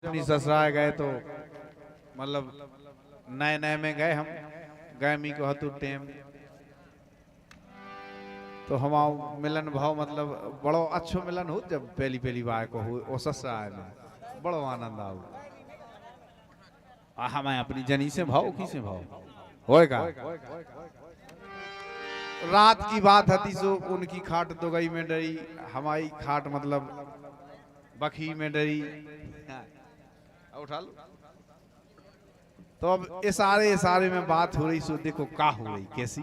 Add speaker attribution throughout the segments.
Speaker 1: अपनी ससुराल गए तो मतलब नए नए में गए हम गैमी को हतु टेम तो हम मिलन भाव मतलब बड़ो अच्छो मिलन हो जब पहली पहली बार को हो वो ससुराल में बड़ो आनंद आओ हमें अपनी जनी से भाव की से भाव होएगा। रात की बात हती सो उनकी खाट तो गई में डरी हमारी खाट मतलब बखी में डरी उठा लो तो अब इशारे में बात हो रही सो देखो का हो रही कैसी।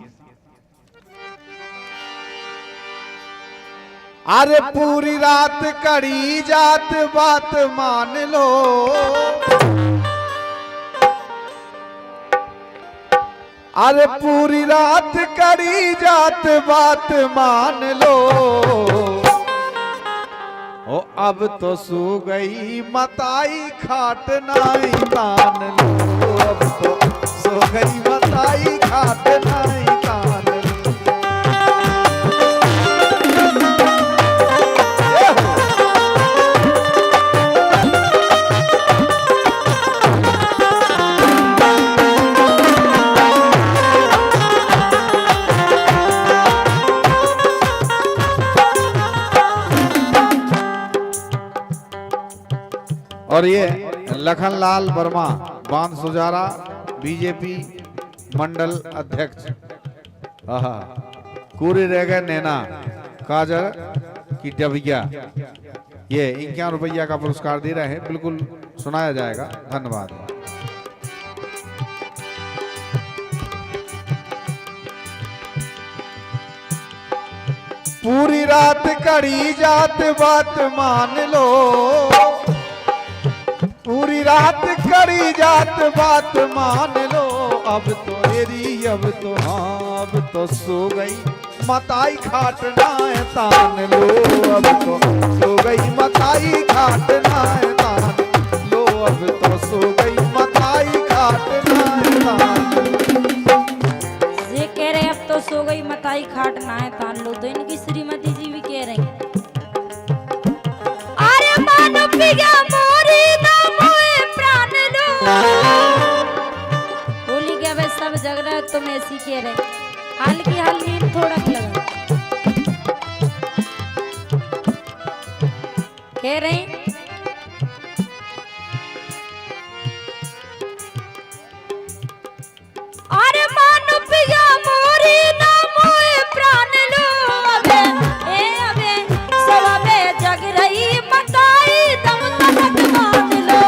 Speaker 1: अरे पूरी रात कड़ी जात बात मान लो अरे पूरी रात कड़ी जात बात मान लो ओ अब तो सो गई मताई खाट नाई तान लो अब तो सो गई मताई खाट नाई तान लो। और ये लखनलाल वर्मा बांध सुजारा बीजेपी मंडल अध्यक्ष पूरे रह गए नैना काजल की डबिया ये 51 रुपया का पुरस्कार दे रहे हैं बिल्कुल सुनाया जाएगा धन्यवाद। पूरी रात कड़ी जात बात मान लो पूरी रात कड़ी जात बात मान लो अब तो मेरी अब तो हाँ अब तो सो गई मताई खाट नाए तान लो अब तो सो गई मताई खाट नाए तान लो अब तो सो गई मताई खाट नाए तान
Speaker 2: ये कह रहे अब तो सो गई मताई खाट नाए तान लो तो इनकी श्रीमती जी भी कह रही अरे मानो पिया मोरी होली के अब सब जग रहे तुम ऐसी कह रहे हाल की हाल नींद थोड़ा लगा कह रहे अरे मानो पिया मोरी ना मोए प्राण लो अबे अबे सब अबे जग रही मताई दम तक मान लो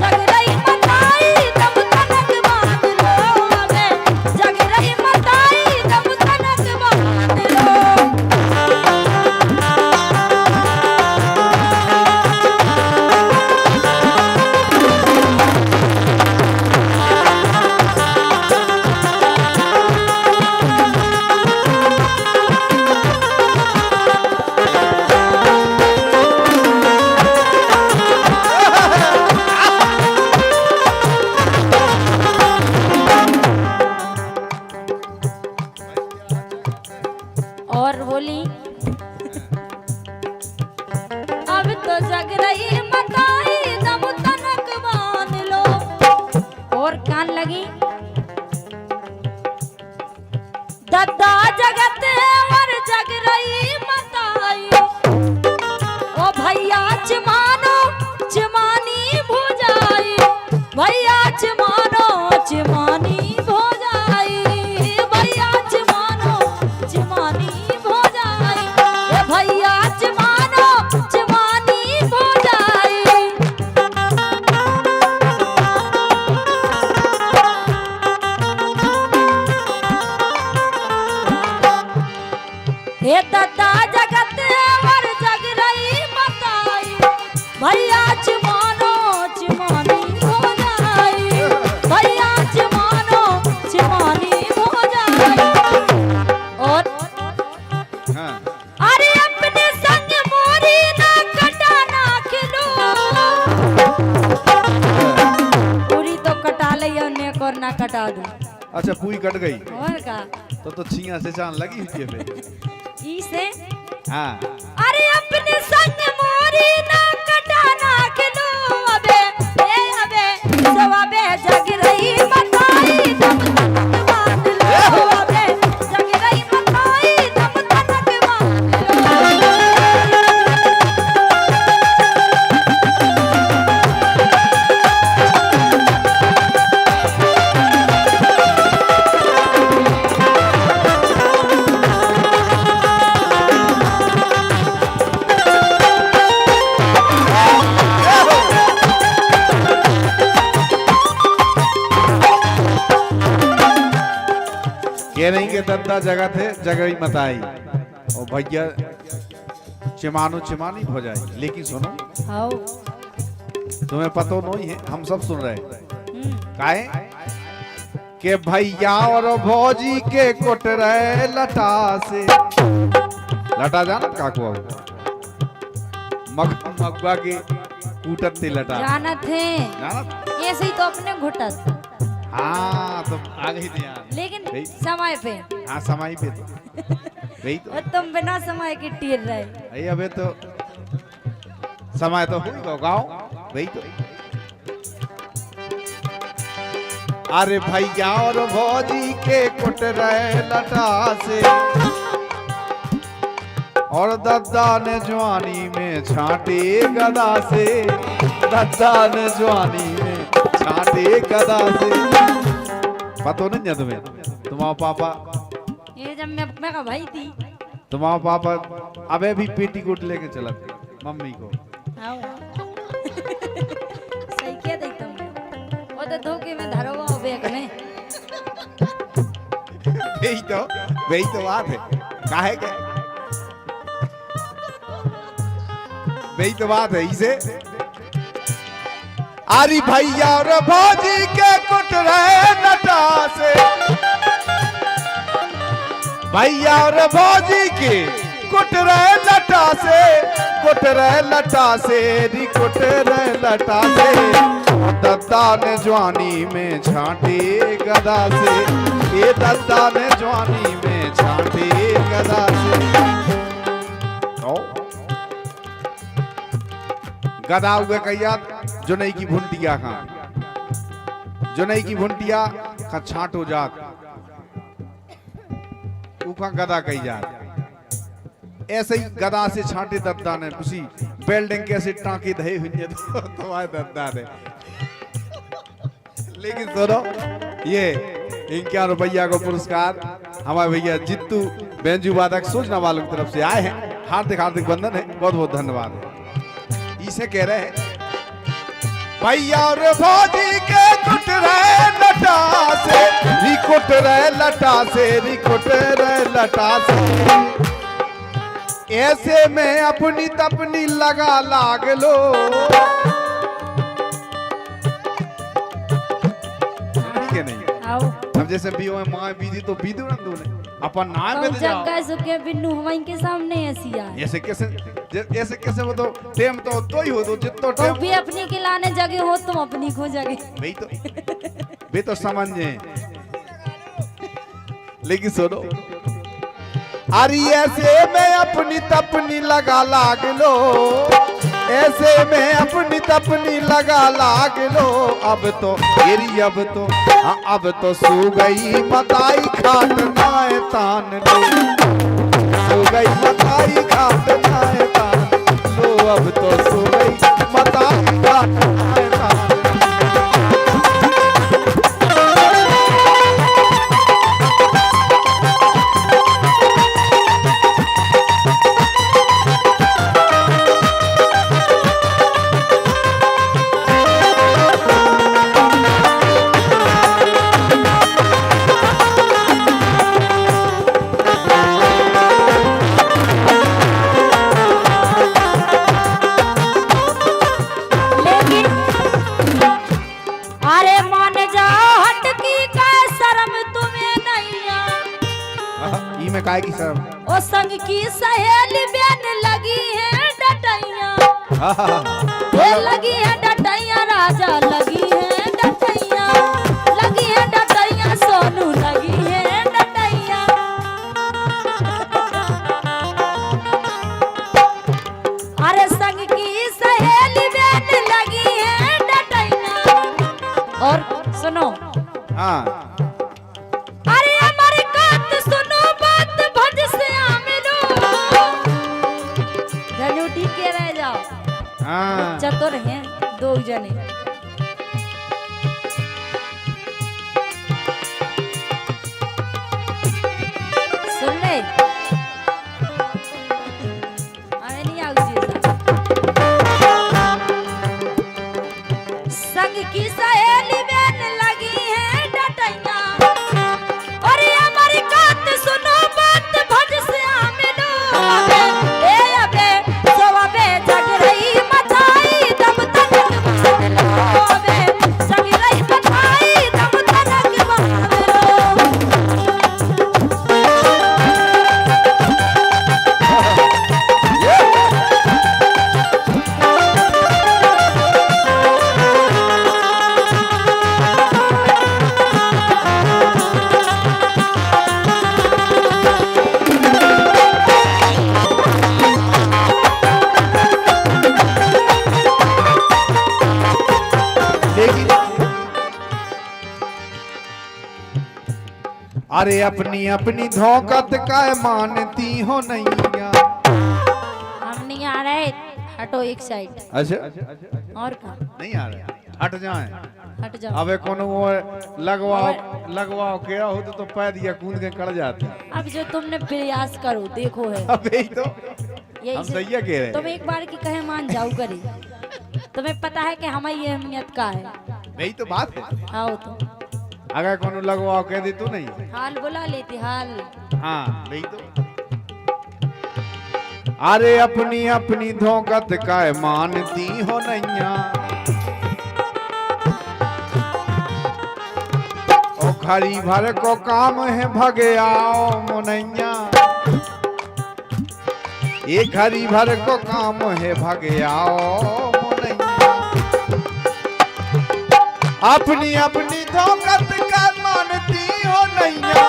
Speaker 2: जग रही मताई दम तक मान लो अबे जग रही मताई दम तक मान लो। और बोली अब तो जग रही मताई दम तनक मान लो और कान लगी दद्दा जगत और जग रही मताई ओ भैया चमानो चमानी भुजाई भैया चमानो चमानी भुजाई भैया चमानो चमानी भुजाई भैया चमानो चमानी भुजाई हे दद्दा जगत और जग रही मताई भैया चमानो चमानी भुजाई भैया चमानो चमानी भुजाई और
Speaker 1: हाँ।
Speaker 2: अरे अपने संग मोरी ना कटा ना खिलो पूरी तो कटा ले और ना कटा दूं।
Speaker 1: अच्छा पूरी कट गई
Speaker 2: और का
Speaker 1: तो छिया से चांद लगी हुई है
Speaker 2: ई से
Speaker 1: हाँ।
Speaker 2: अरे अपने संग मोरी ना कटा ना खिलो अब
Speaker 1: ये नहीं के दद्दा जगह थे जगह ही मत आई और भैया चिमानो चिमानी हो जाए। लेकिन सुनो
Speaker 2: आओ
Speaker 1: तुम्हें पता नहीं है, हम सब सुन रहे हैं काहे के भैया और भौजी के कुट रहे लटा से। लटा जाना काको मगवा के कूटत थे लटा
Speaker 2: जाना थे
Speaker 1: जाना।
Speaker 2: ऐसे ही तो अपने घुटत।
Speaker 1: हाँ तो आ गई थी यार,
Speaker 2: लेकिन समय पे।
Speaker 1: हाँ समय पे तो वही तो।
Speaker 2: और तुम बिना समय के टीर रहे।
Speaker 1: अरे अबे तो समय तो हुई गाँव वही तो। अरे भैया और भौजी के कुट रहे लटा से और दद्दा ने जवानी में छाटे गदा से। दद्दा ने जवानी में छाटे गदा से। पता नहीं है तुम्हें? तुम्हारा पापा
Speaker 2: ये जब मैं का भाई थी।
Speaker 1: तुम्हारा पापा अबे भी पेटीकोट लेके चला था मम्मी को।
Speaker 2: आओ सही क्या देख तुम वो तो धोखे में धरो वो बैग में।
Speaker 1: वही तो बात है। काहे के वही तो बात है इसे। आरी भैया और भौजी के कुट रहे लटा से। भैया और भौजी के कुट रहे लटा से। कुट रहे लटा से री कुट रहे लटा से। दद्दा ने जवानी में छाटे गदा से। ये दद्दा ने जवानी में छाटे गदा से। गदा हुए कैया जुनई की भुंटिया खा। जुनई की भुंटिया खा छाट हो जात उखा गदा कही जात। ऐसे ही गदा से छाटे दद्दा ने उसी बिल्डिंग कैसे टाँके दहे हुए तो तुम्हारे दद्दा ने। लेकिन सुनो ये 51 रुपया को पुरस्कार हमारे भैया जित्तू बेंजू वादक सूचना वालों की तरफ से आए हैं। हार्दिक हार्दिक बंधन है, बहुत बहुत धन्यवाद है। इसे कह रहे हैं भैया और भौजी के कुट रहे लटा से। रिकुट रहे लटा से। रिकुट रहे लटा से। ऐसे में अपनी तपनी लगा लाग लो। ठीक है नहीं
Speaker 2: आओ
Speaker 1: अब जैसे भी हो माँ बीदी तो बीदू ना दूने अपन नाम में जाओ।
Speaker 2: जगह सुके बिन्नू हमारे के सामने ऐसी आए।
Speaker 1: ऐसे कैसे वो तो टेम तो ही हो तो जितना
Speaker 2: तो
Speaker 1: टेम
Speaker 2: भी अपनी के लाने जगह हो तुम अपनी खो जगह।
Speaker 1: वे तो समझे। लेकिन सुनो अरे ऐसे में अपनी तपनी लगा लाग लो। ऐसे में अपनी तपनी लगा लाग लो। अब तो गिरी अब तो सो गई बताई खाट नाए तान लो। सो गई बताई खाट नाए तान लो। अब तो सो गई बताई खाट नाए तान लो। काय की शर्म
Speaker 2: ओ संग की सहेली बेन लगी है डटैया। ये लगी है डटैया राजा लगी है डटैया। लगी है डटैया सोनू लगी है डटैया। अरे संग की सहेली बेन लगी है डटैया। और सुनो
Speaker 1: हाँ
Speaker 2: चतुर हैं दो जने। सुन ले नहीं संग की सहेली बेन लगी है डटैया। और ये हमारी
Speaker 1: अरे अपनी अपनी धोखत का मानती हो नैया।
Speaker 2: हम नहीं आ रहे, हटो एक साइड।
Speaker 1: अच्छा
Speaker 2: और का
Speaker 1: नहीं आ रहे, हट जाए।
Speaker 2: हट जाओ।
Speaker 1: अबे कोनो वो लगवाओ केड़ा हो तो पैर दिया कूद के कड़ जाती।
Speaker 2: अब जो तुमने प्रयास करो देखो है
Speaker 1: अबे ही तो
Speaker 2: यही
Speaker 1: हम
Speaker 2: से-
Speaker 1: सही कह रहे
Speaker 2: तुम
Speaker 1: हैं।
Speaker 2: एक बार की कहे मान जाओ करी। तुम्हें पता है कि हमारी अहमियत का है।
Speaker 1: यही तो बात है।
Speaker 2: आओ तो
Speaker 1: अगर कोनो लगवाओ कह दे तो नहीं।
Speaker 2: हाल बुला लेती हाल।
Speaker 1: हाँ वही तो। अरे अपनी अपनी धोखत का मानती हो नैया। ओ खरी भर को काम है भगे आओ मुनैया। ये खरी भर को काम है भगे आओ मुनैया। अपनी अपनी धोखत का मानती हो नैया।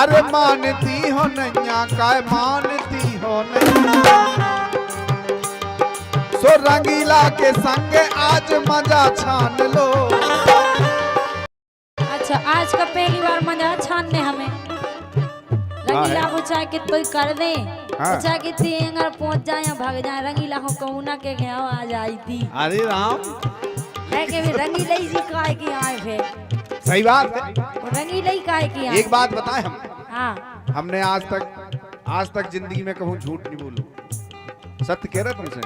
Speaker 1: अरे मानती हो नैया काय मानती हो नैया। सो रंगीला के संग आज मजा छान लो।
Speaker 2: अच्छा आज का पहली बार मजा छानने हमें रंगीला को चाहे कि कोई कर दे
Speaker 1: हाँ।
Speaker 2: चाहे कि तीन अगर पहुंच जाए या भाग जाए रंगीला को कहूना के गया आ जाई थी
Speaker 1: अरे राम
Speaker 2: है कि भी रंगीला ही काहे की आए फिर
Speaker 1: सही बात है।
Speaker 2: रंगीला ही काहे की आए।
Speaker 1: एक बात बताए हम
Speaker 2: हाँ
Speaker 1: हमने आज तक जिंदगी में कहूँ झूठ नहीं बोलू। सत्य कह रहे तुमसे।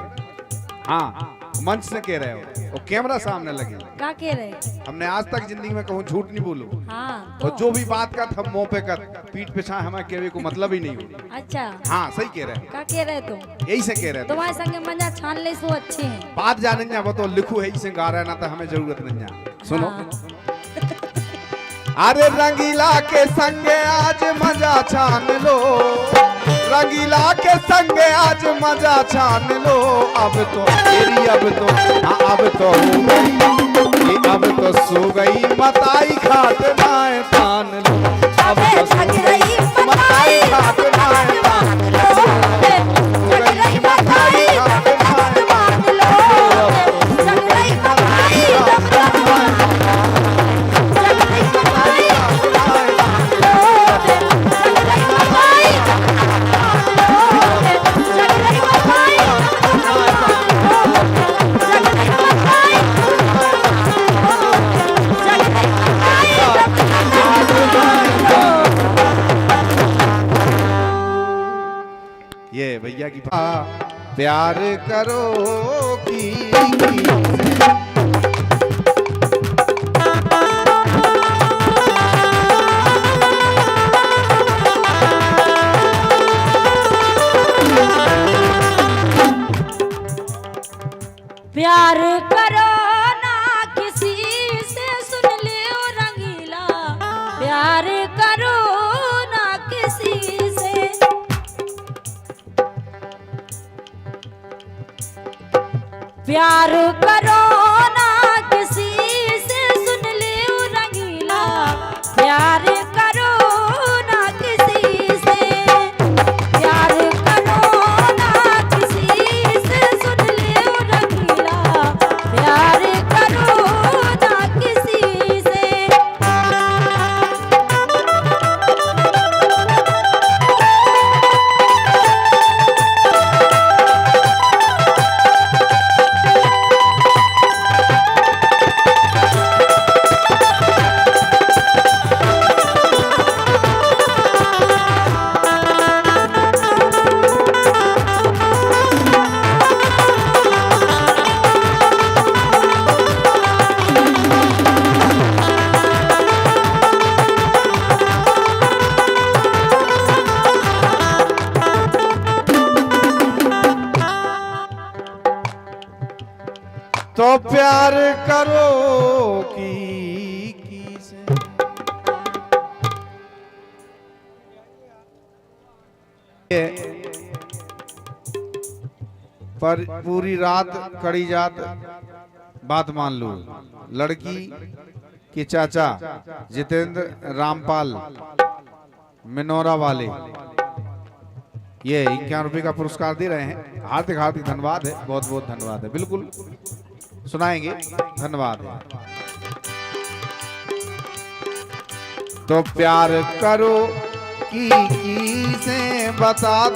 Speaker 1: हाँ मंच से कह रहे हो और कैमरा सामने लगे।
Speaker 2: क्या कह रहे।
Speaker 1: हमने आज तक जिंदगी में कहूँ झूठ नहीं बोलू।
Speaker 2: हाँ
Speaker 1: और जो भी बात कर हम मुंह पे कर पीठ पे छाए हमारे कहवे को मतलब ही नहीं हो।
Speaker 2: अच्छा
Speaker 1: हाँ सही कह रहे हैं।
Speaker 2: क्या कह रहे तुम।
Speaker 1: यही से कह रहे हैं।
Speaker 2: तुम्हारे संगे मजा छान ले सो अच्छे हैं।
Speaker 1: बात जाने जा वो तो लिखू है इसे गा रहा है ना तो हमें जरूरत नहीं जा। सुनो
Speaker 2: हाँ।
Speaker 1: अरे रंगीला के संगे आज मजा छान लो। रंगीला के संगे आज मजा छान लो। अब तो तेरी अब तो हाँ अब तो हो गई ये अब तो सो गई मताई खाट नाए तान लो। अब तो सो गई मताई खाट नाए तान लो। सो गई मताई खाट नाए तान ये भैया की प्यार करो की
Speaker 2: प्यार करो ना किसी से सुन लियो रंगीला। प्यार करो ना किसी से। प्यार करो ना किसी से सुन लियो रंगीला। प्यार करो ना किसी से। प्यार करो ना किसी से सुन लियो रंगीला। प्यार करो ना किसी से।
Speaker 1: तो प्यार करो की से। पर पूरी रात कड़ी जात बात मान लो। लड़की के चाचा जितेंद्र रामपाल मिनोरा वाले ये 51 रुपए का पुरस्कार दे रहे हैं। हार्दिक हार्दिक धन्यवाद है। बहुत बहुत धन्यवाद है। बिल्कुल सुनाएंगे। धन्यवाद है। तो प्यार करो की से बता